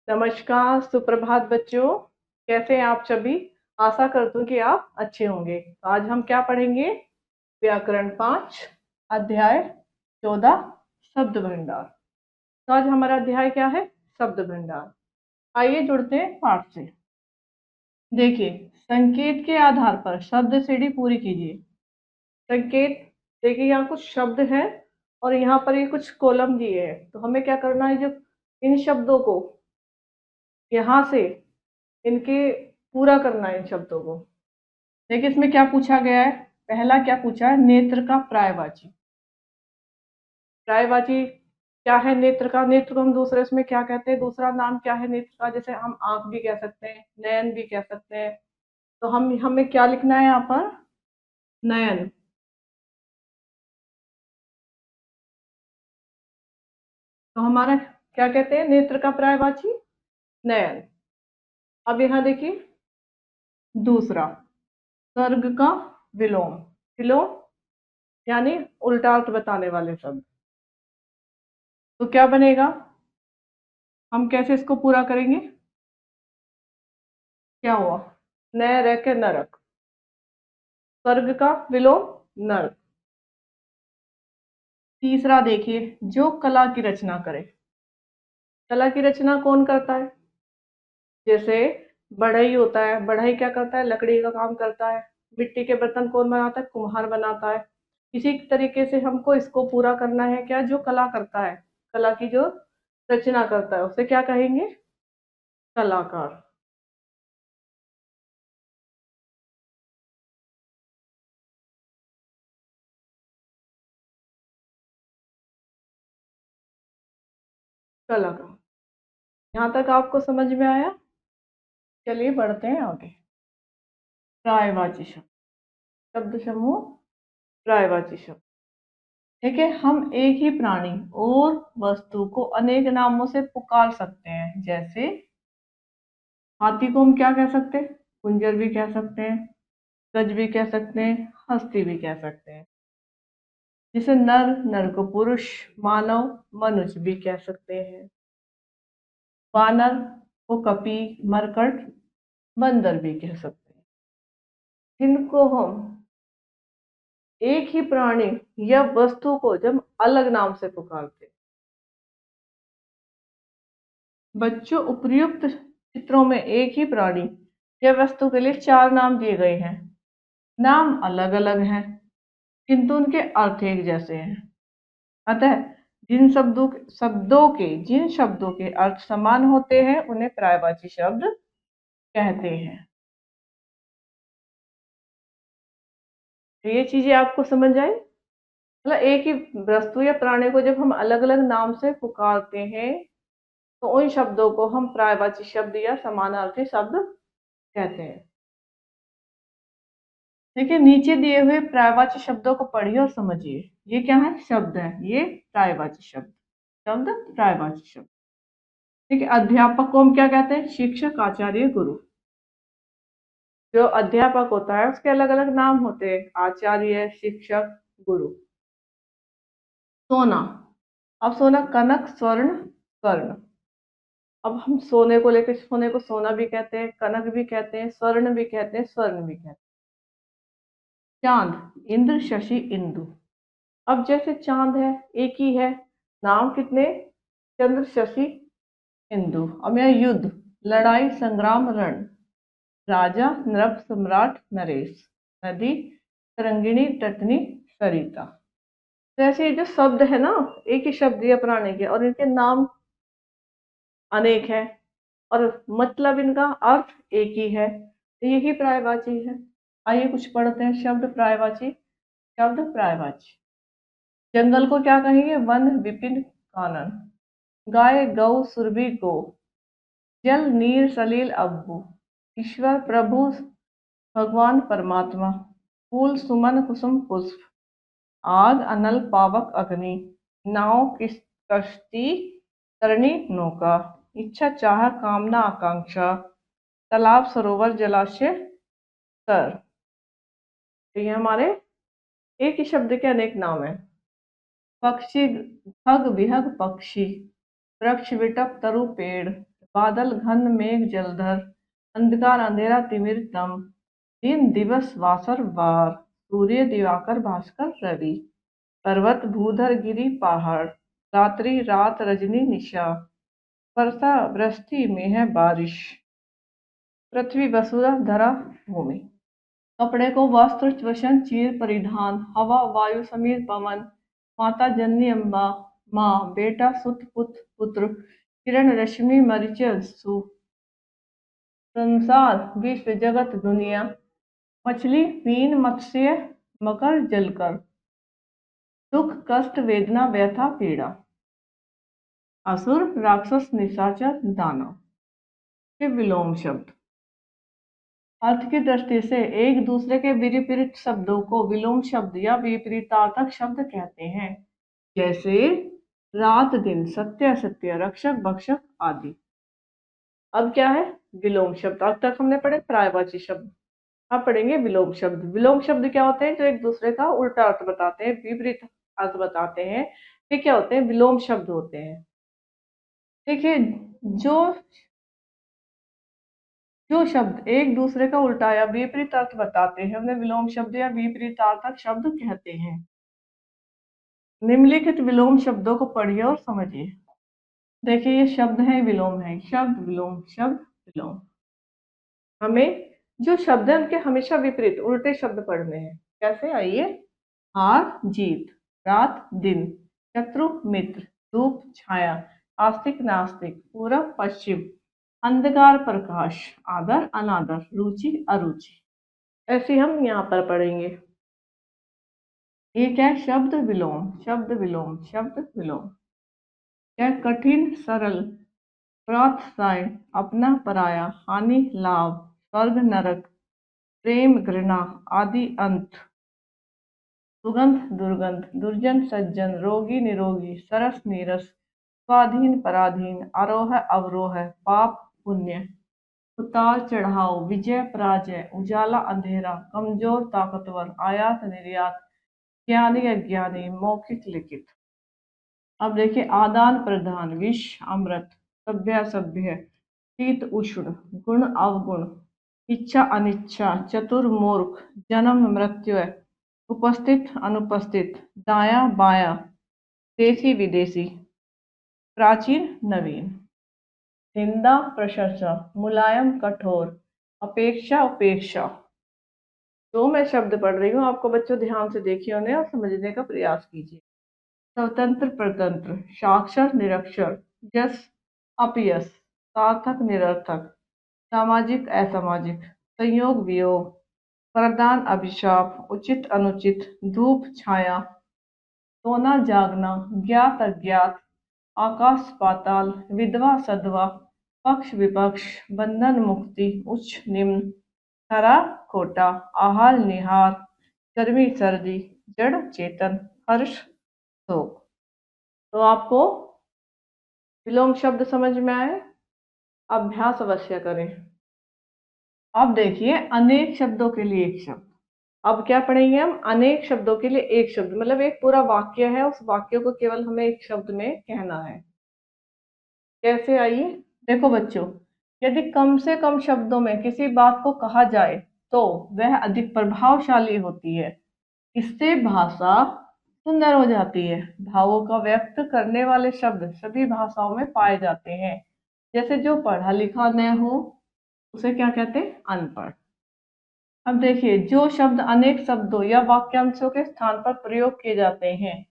नमस्कार, सुप्रभात बच्चों। कैसे हैं आप सभी? आशा करती हूँ कि आप अच्छे होंगे। तो आज हम क्या पढ़ेंगे? व्याकरण 5, अध्याय 14, शब्द भंडार। तो आज हमारा अध्याय क्या है? शब्द भंडार। आइए जुड़ते हैं पाठ से। देखिए, संकेत के आधार पर शब्द सीढ़ी पूरी कीजिए। संकेत, देखिए यहाँ कुछ शब्द हैं और यहाँ पर ये कुछ कॉलम दिए हैं। तो हमें क्या करना है, जो इन शब्दों को यहाँ से इनके पूरा करना है इन शब्दों को। देखिए इसमें क्या पूछा गया है। पहला क्या पूछा है? नेत्र का पर्यायवाची। पर्यायवाची क्या है नेत्र का? नेत्र को हम दूसरे इसमें क्या कहते हैं? दूसरा नाम क्या है नेत्र का? जैसे हम आंख भी कह सकते हैं, नयन भी कह सकते हैं। तो हम हमें क्या लिखना है यहाँ पर? नयन। तो हमारा क्या कहते हैं नेत्र का पर्यायवाची? नयन। अब यहाँ देखिए दूसरा, स्वर्ग का विलोम। विलोम यानी उल्टा अर्थ बताने वाले शब्द। तो क्या बनेगा? हम कैसे इसको पूरा करेंगे? क्या हुआ? न रह के नरक। स्वर्ग का विलोम नरक। तीसरा देखिए, जो कला की रचना करे। कला की रचना कौन करता है? जैसे बढ़ई होता है, बढ़ई क्या करता है? लकड़ी का काम करता है। मिट्टी के बर्तन कौन बनाता है? कुम्हार बनाता है। इसी तरीके से हमको इसको पूरा करना है। क्या? जो कला करता है, कला की जो रचना करता है उसे क्या कहेंगे? कलाकार। कलाकार। यहाँ तक आपको समझ में आया? चलिए बढ़ते हैं आगे। पर्यायवाची शब्द। शब्द समूह पर्यायवाची शब्द। देखिए, हम एक ही प्राणी और वस्तु को अनेक नामों से पुकार सकते हैं। जैसे हाथी को हम क्या कह सकते हैं? कुंजर भी कह सकते हैं, गज भी कह सकते हैं, हस्ती भी कह सकते हैं। जैसे नर, नर को पुरुष, मानव, मनुष्य भी कह सकते हैं। वानर को कपि, मरकट, बंदर भी कह सकते हैं। जिनको हम एक ही प्राणी या वस्तु को जब अलग नाम से पुकारते हैं। बच्चों, उपर्युक्त चित्रों में एक ही प्राणी या वस्तु के लिए 4 नाम दिए गए हैं। नाम अलग अलग हैं किंतु उनके अर्थ एक जैसे हैं। अतः जिन शब्दों के अर्थ समान होते हैं उन्हें पर्यायवाची शब्द कहते हैं। तो ये चीजें आपको समझ आई? मतलब एक ही वस्तु या प्राणी को जब हम अलग अलग नाम से पुकारते हैं तो उन शब्दों को हम पर्यायवाची शब्द या समानार्थी शब्द कहते हैं। देखिए, नीचे दिए हुए पर्यायवाची शब्दों को पढ़िए और समझिए। ये क्या है? शब्द है, ये पर्यायवाची शब्द। शब्द पर्यायवाची शब्द। ठीक है। अध्यापक को हम क्या कहते हैं? शिक्षक, आचार्य, गुरु। जो अध्यापक होता है उसके अलग अलग नाम होते हैं, आचार्य, शिक्षक, गुरु। सोना। अब सोना कनक, स्वर्ण, स्वर्ण। अब हम सोने को लेकर, सोने को सोना भी कहते हैं, कनक भी कहते हैं, स्वर्ण भी कहते हैं, स्वर्ण भी कहते हैं। चांद, इंद्र, शशि, इंदु। अब जैसे चांद है, एक ही है, नाम कितने? चंद्र, शशि, इंदु। अब यहाँ युद्ध, लड़ाई, संग्राम, रण। राजा, नृप, सम्राट, नरेश। नदी, तरंगिणी, तटनी, सरिता। तो ऐसे ये जो शब्द है ना, एक ही शब्द या प्राणी के और इनके नाम अनेक है और मतलब इनका अर्थ एक ही है। तो यही पर्यायवाची है। आइए कुछ पढ़ते हैं शब्द पर्यायवाची। शब्द पर्यायवाची। जंगल को क्या कहेंगे? वन, विपिन, कानन। गाय, गौ, सुरभि, गो। जल, नीर, सलील, अब्बू। ईश्वर, प्रभु, भगवान, परमात्मा। फूल, सुमन, कुसुम, पुष्प। आग, अनल, पावक, अग्नि। नाव, कश्ती, तरणी, नौका। इच्छा, चाह, कामना, आकांक्षा। तालाब, सरोवर, जलाशय, तर। तो ये हमारे एक ही शब्द के अनेक नाम है। पक्षी, खग, विहग, पक्षी। वृक्ष, विटप, तरु, पेड़। बादल घन मेघ जलधर, अंधकार अंधेरा तिमिरतम, दिन दिवस वासर वार, सूर्य दिवाकर भास्कर रवि, पर्वत भूधर गिरि पहाड़, रात्रि रात रजनी निशा, वर्षा वृष्टि मेघ बारिश, पृथ्वी वसुधा धरा भूमि। कपड़े को वस्त्र वसन चीर परिधान, हवा वायु समीर पवन, माता जननी अम्बा माँ, बेटा सुत पुत्र पुत्र, किरण रश्मि मरीच सु, संसार विश्व जगत दुनिया, मछली मीन मत्स्य मकर जलकर, दुख कष्ट वेदना व्यथा पीड़ा, असुर राक्षस निशाचर दानव। के विलोम शब्द अर्थ की दृष्टि से एक दूसरे के विपरीत शब्दों को विलोम शब्द या विपरीतार्थक शब्द कहते हैं, जैसे रात दिन, सत्य असत्य, रक्षक भक्षक आदि। अब क्या है विलोम शब्द? अब तक हमने पढ़े पर्यायवाची शब्द, अब पढ़ेंगे विलोम शब्द। विलोम शब्द क्या होते हैं? जो एक दूसरे का उल्टा अर्थ बताते हैं, विपरीत अर्थ बताते हैं, ये क्या होते हैं? विलोम शब्द होते हैं। देखिए, जो शब्द एक दूसरे का उल्टा या विपरीत अर्थ बताते हैं उन्हें विलोम शब्द या विपरीतार्थक शब्द कहते हैं। निम्नलिखित विलोम शब्दों को पढ़िए और समझिए। देखिए, ये शब्द है विलोम है, शब्द विलोम शब्द विलोम। हमें जो शब्द है उनके हमेशा विपरीत उल्टे शब्द पढ़ने हैं। कैसे? आइए। हार जीत, रात दिन, शत्रु मित्र, धूप छाया, आस्तिक नास्तिक, पूरब पश्चिम, अंधकार प्रकाश, आदर अनादर, रुचि अरुचि। ऐसे हम यहाँ पर पढ़ेंगे। ये क्या है? शब्द विलोम शब्द विलोम शब्द विलोम। क्या? कठिन सरल, प्रार्थसाय, अपना पराया, हानि लाभ, स्वर्ग नरक, प्रेम घृणा, आदि अंत, सुगंध दुर्गंध, दुर्जन सज्जन, रोगी निरोगी, सरस नीरस, स्वाधीन पराधीन, आरोह अवरोह, पाप पुण्य, उतार चढ़ाव, विजय पराजय, उजाला अंधेरा, कमजोर ताकतवर, आयात निर्यात, ज्ञानी अज्ञानी, मौखिक लिखित। अब देखिए, आदान प्रदान, विष अमृत, सभ्य असभ्य, शीत उष्ण, गुण अवगुण, इच्छा अनिच्छा, चतुर मूर्ख, जन्म मृत्यु, उपस्थित अनुपस्थित, दाया बाया, देसी विदेशी, प्राचीन नवीन, निंदा प्रशंसा, मुलायम कठोर, अपेक्षा उपेक्षा। जो मैं शब्द पढ़ रही हूँ आपको बच्चों ध्यान से देखिए उन्हें और समझने का प्रयास कीजिए। स्वतंत्र प्रतंत्र, साक्षर निरक्षर, यश अपयश, सार्थक निरर्थक, सामाजिक असामाजिक, संयोग वियोग, वरदान अभिशाप, उचित अनुचित, धूप छाया, सोना जागना, ज्ञात अज्ञात, आकाश पाताल, विधवा सधवा, पक्ष विपक्ष, बंधन मुक्ति, उच्च निम्न, खरा खोटा, आहार निहार, गर्मी सर्दी, जड़ चेतन, हर्ष शोक। तो आपको विलोम शब्द समझ में आए? अभ्यास अवश्य करें। अब देखिए, अनेक शब्दों के लिए एक शब्द। अब क्या पढ़ेंगे हम? अनेक शब्दों के लिए एक शब्द, मतलब एक पूरा वाक्य है, उस वाक्य को केवल हमें एक शब्द में कहना है। कैसे? आइए। देखो बच्चों, यदि कम से कम शब्दों में किसी बात को कहा जाए तो वह अधिक प्रभावशाली होती है। इससे भाषा सुंदर हो जाती है। भावों का व्यक्त करने वाले शब्द सभी भाषाओं में पाए जाते हैं। जैसे जो पढ़ा लिखा न हो उसे क्या कहते हैं? अनपढ़। अब देखिए, जो शब्द अनेक शब्दों या वाक्यांशों के स्थान पर प्रयोग किए जाते हैं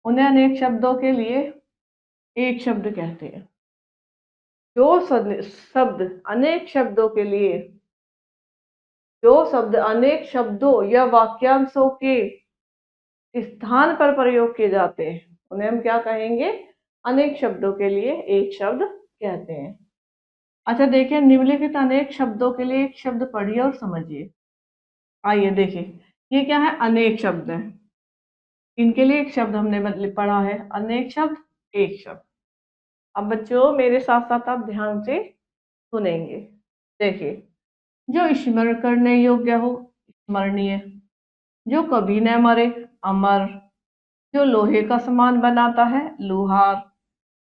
उन्हें अनेक शब्दों के लिए एक शब्द कहते हैं। जो शब्द अनेक शब्दों के लिए, जो शब्द अनेक शब्दों या वाक्यांशों के स्थान पर प्रयोग किए जाते हैं उन्हें हम क्या कहेंगे? अनेक शब्दों के लिए एक शब्द कहते हैं। अच्छा देखिए, निम्नलिखित अनेक शब्दों के लिए एक शब्द पढ़िए और समझिए। आइए देखिए, ये क्या है? अनेक शब्द है। इनके लिए एक शब्द हमने पढ़ा है, अनेक शब्द एक शब्द। अब बच्चों मेरे साथ साथ आप ध्यान से सुनेंगे। देखिए, जो स्मरण करने योग्य हो स्मरणीय, जो कभी न मरे अमर, जो लोहे का सामान बनाता है लोहार,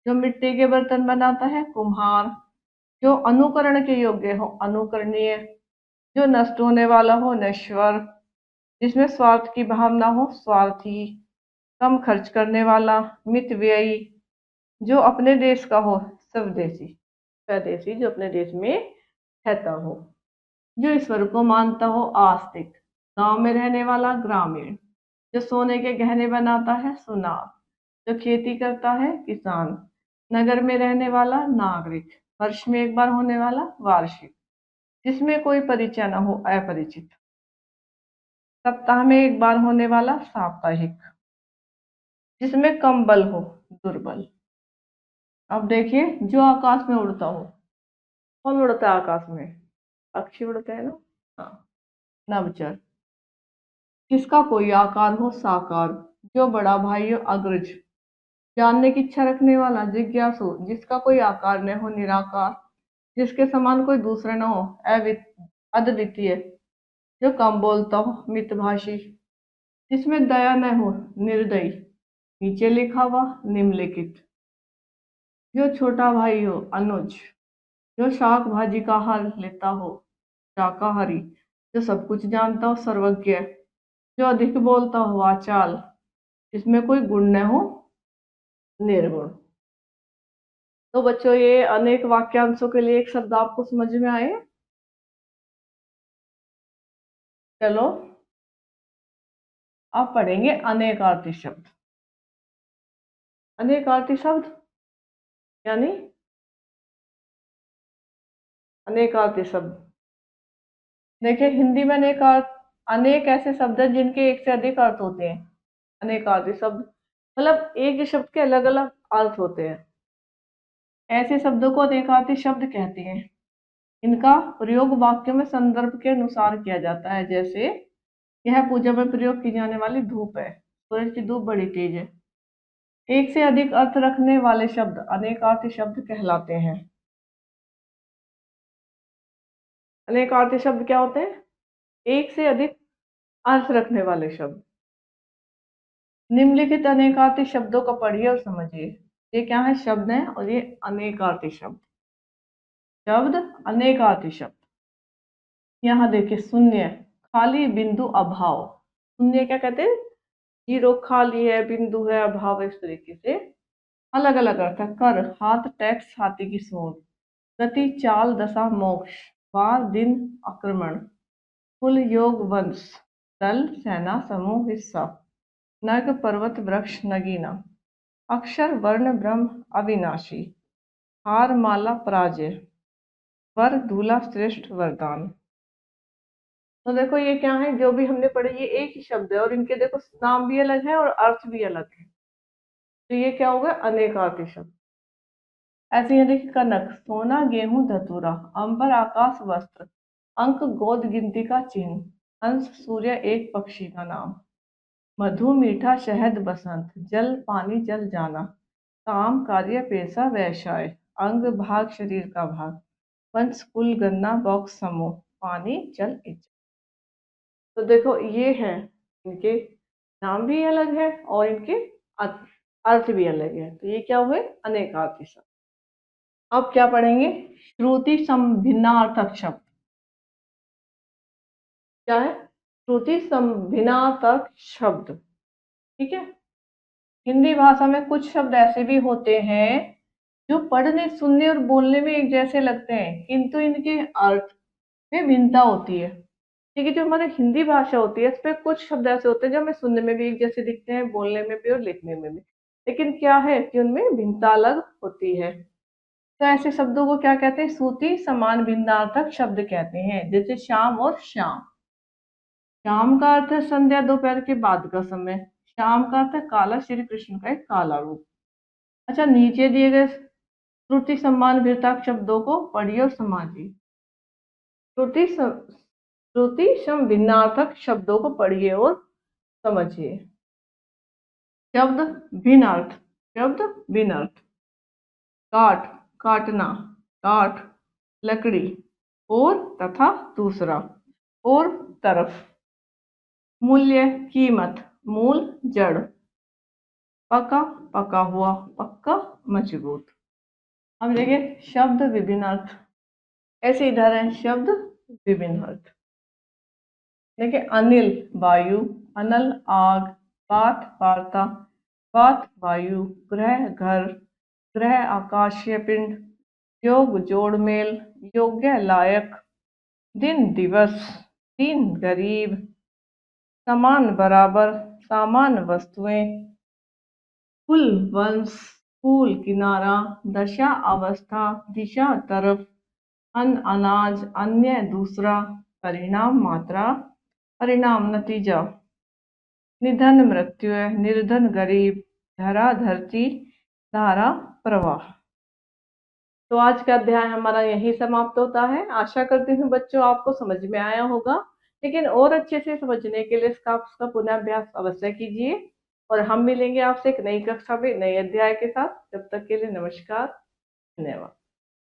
जो मिट्टी के बर्तन बनाता है कुम्हार, जो अनुकरण के योग्य हो अनुकरणीय, जो नष्ट होने वाला हो नश्वर, जिसमें स्वार्थ की भावना हो स्वार्थी, कम खर्च करने वाला मितव्ययी, जो अपने देश का हो स्वदेशी, स्वदेशी जो अपने देश में रहता हो, जो ईश्वर को मानता हो आस्तिक, गांव में रहने वाला ग्रामीण, जो सोने के गहने बनाता है सुनार, जो खेती करता है किसान, नगर में रहने वाला नागरिक, वर्ष में एक बार होने वाला वार्षिक, जिसमें कोई परिचय न हो अपरिचित, सप्ताह में एक बार होने वाला साप्ताहिक, जिसमें कम बल हो दुर्बल। अब देखिए जो आकाश में उड़ता हो, कौन उड़ता है आकाश में? पक्षी उड़ते हैं ना। हाँ, नभचर, जिसका कोई आकार हो साकार, जो बड़ा भाई हो अग्रज, जानने की इच्छा रखने वाला जिज्ञासु, जिसका कोई आकार न हो निराकार, जिसके समान कोई दूसरा न हो अद्वितीय, जो कम बोलता हो मितभाषी, जिसमें दया न हो निर्दयी, नीचे लिखा हुआ निम्नलिखित, जो छोटा भाई हो अनुज, जो शाक भाजी का हाल लेता हो शाकाहारी, जो सब कुछ जानता हो सर्वज्ञ, जो अधिक बोलता हो वाचाल, जिसमें कोई गुण न हो निर्गुण। तो बच्चों ये अनेक वाक्यांशों के लिए एक शब्द आपको समझ में आए? चलो आप पढ़ेंगे अनेकार्थी शब्द। अनेकार्थी शब्द यानी अनेकार्थी शब्द, देखिए हिंदी में अनेक ऐसे शब्द हैं जिनके एक से अधिक अर्थ होते हैं। अनेकार्थी शब्द मतलब एक ही शब्द के अलग अलग अर्थ होते हैं, ऐसे शब्दों को अनेकार्थी शब्द कहते हैं। इनका प्रयोग वाक्य में संदर्भ के अनुसार किया जाता है, जैसे यह पूजा में प्रयोग की जाने वाली धूप है, सूरज की धूप बड़ी तेज है। एक से अधिक अर्थ रखने वाले शब्द अनेकार्थी शब्द कहलाते हैं। अनेकार्थी शब्द क्या होते हैं? एक से अधिक अर्थ रखने वाले शब्द। निम्नलिखित अनेकार्थी शब्दों को पढ़िए और समझिए। ये क्या है? शब्द है और ये अनेकार्थी शब्द। शब्द अनेकार्थी शब्द। यहाँ देखिए शून्य, खाली, बिंदु, अभाव। शून्य क्या कहते हैं? जीरो, खाली है, बिंदु है, अभाव, इस तरीके से अलग अलग अर्थ है। कर, हाथ, टैक्स, हाथी की सूंड। गति, चाल, दशा, मोक्ष। वार, दिन, आक्रमण। कुल, योग, वंश। दल, सेना, समूह, हिस्सा। नग, पर्वत, वृक्ष, नगीना। अक्षर, वर्ण, ब्रह्म, अविनाशी। हार, माला, पराजय। वर, दूल्हा, श्रेष्ठ, वरदान। तो देखो ये क्या है, जो भी हमने पढ़े ये एक ही शब्द है और इनके देखो नाम भी अलग है और अर्थ भी अलग है। तो ये क्या होगा? अनेकार्थी शब्द। ऐसे ही देखिए कनक, सोना, गेहूं, धतूरा। अंबर, आकाश, वस्त्र। अंक, गोद, गिनती का चिन्ह। हंस, सूर्य, एक पक्षी का नाम। मधु, मीठा, शहद, बसंत। जल, पानी, जल जाना। काम, कार्य, पेशा, व्यवसाय। अंग, भाग, शरीर का भाग। पंच, कुल, गन्ना, बॉक्स, समूह। पानी, जल, इच्छा। तो देखो ये है, इनके नाम भी अलग है और इनके अर्थ भी अलग है। तो ये क्या हुए? अनेकार्थी शब्द। अब क्या पढ़ेंगे? श्रुति संभिन्नार्थक शब्द। क्या है? श्रुति संभिन्नार्थक शब्द। ठीक है। हिंदी भाषा में कुछ शब्द ऐसे भी होते हैं जो पढ़ने, सुनने और बोलने में एक जैसे लगते हैं, किंतु इनके अर्थ में भिन्नता होती है। ठीक है। जो हमारी हिंदी भाषा होती है, इस पे कुछ शब्द ऐसे होते हैं जो हमें सुनने में भी एक जैसे दिखते हैं, बोलने में भी और लिखने में भी, लेकिन क्या है कि उनमें भिन्नता अलग होती है। तो ऐसे शब्दों को क्या कहते हैं? श्रुति समान भिन्नार्थक शब्द कहते हैं। जैसे शाम और श्याम। शाम का अर्थ है संध्या, दोपहर के बाद का समय। श्याम का अर्थ है काला, श्री कृष्ण का एक काला रूप। अच्छा, नीचे दिए गए श्रुति समान भिन्नार्थक शब्दों को पढ़िए और समझिए। श्रुति सम भिन्नार्थक शब्दों को पढ़िए और समझिए। शब्द भिन्न अर्थ। शब्द भिन्न अर्थ। काट, काटना, काठ, लकड़ी, और तथा दूसरा, और तरफ। मूल्य, कीमत, मूल, जड़। पका, पका हुआ, पक्का, मजबूत। अब देखिए शब्द विभिन्न अर्थ। ऐसे इधर है शब्द विभिन्न अर्थ। देखिए अनिल वायु, अनल आग, बात वार्ता, बात वायु, ग्रह घर, ग्रह आकाशीय पिंड, योग जोड़मेल, योग्य लायक, दिन दिवस, दिन गरीब, समान बराबर, सामान वस्तुएं, कुल वंश, फूल किनारा, दशा अवस्था, दिशा तरफ, अन्न अनाज, अन्य दूसरा, परिणाम मात्रा, परिणाम नतीजा, निधन मृत्यु, निर्धन गरीब, धरा धरती, धारा प्रवाह। तो आज का अध्याय हमारा यही समाप्त होता है। आशा करती हूँ बच्चों आपको समझ में आया होगा, लेकिन और अच्छे से समझने के लिए इसका पुनः अभ्यास अवश्य कीजिए। और हम मिलेंगे आपसे एक नई कक्षा में नए अध्याय के साथ। तब तक के लिए नमस्कार, धन्यवाद।